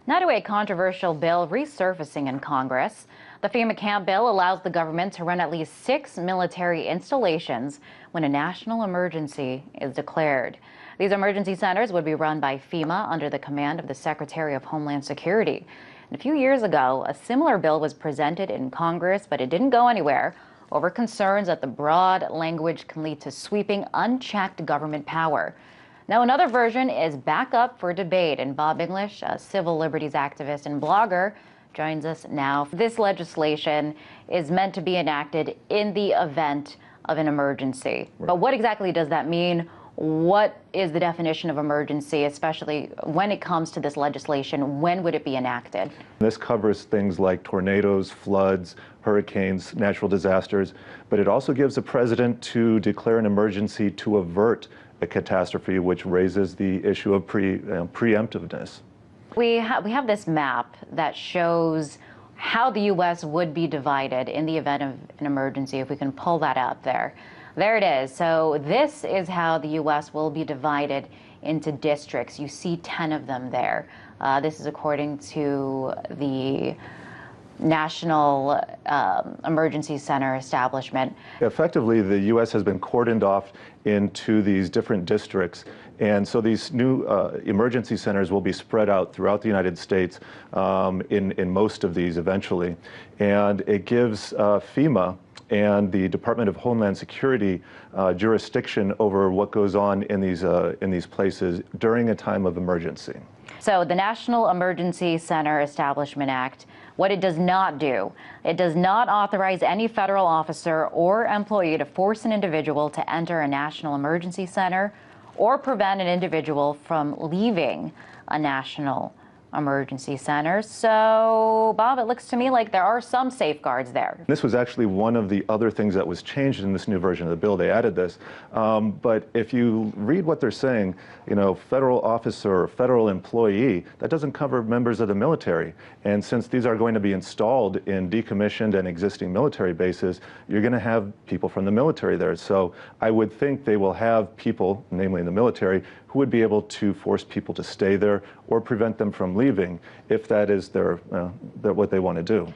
Now to a controversial bill resurfacing in Congress. The FEMA camp bill allows the government to run at least 6 military installations when a national emergency is declared. These emergency centers would be run by FEMA under the command of the Secretary of Homeland Security. And a few years ago, a similar bill was presented in Congress, but it didn't go anywhere over concerns that the broad language can lead to sweeping, unchecked government power. Now, another version is back up for debate, and Bob English, a civil liberties activist and blogger, joins us now. This legislation is meant to be enacted in the event of an emergency. Right. But what exactly does that mean? What is the definition of emergency, especially when it comes to this legislation? When would it be enacted? This covers things like tornadoes, floods, hurricanes, natural disasters, but it also gives the president to declare an emergency to avert a catastrophe, which raises the issue of preemptiveness. We have this map that shows how the U.S. would be divided in the event of an emergency, if we can pull that up there. There it is. So this is how the U.S. will be divided into districts. You see 10 of them there. This is according to the National Emergency Center establishment. Effectively, the U.S. has been cordoned off into these different districts, and so these new emergency centers will be spread out throughout the United States in most of these eventually. And it gives FEMA and the Department of Homeland Security jurisdiction over what goes on in these places during a time of emergency. So the National Emergency Center Establishment Act, what it does not do, it does not authorize any federal officer or employee to force an individual to enter a national emergency center or prevent an individual from leaving a national emergency center. So, Bob, it looks to me like there are some safeguards there. This was actually one of the other things that was changed in this new version of the bill. They added this. But if you read what they're saying, you know, federal officer or federal employee, that doesn't cover members of the military. And since these are going to be installed in decommissioned and existing military bases, you're going to have people from the military there. So I would think they will have people, namely in the military, who would be able to force people to stay there or prevent them from leaving if that is what they want to do.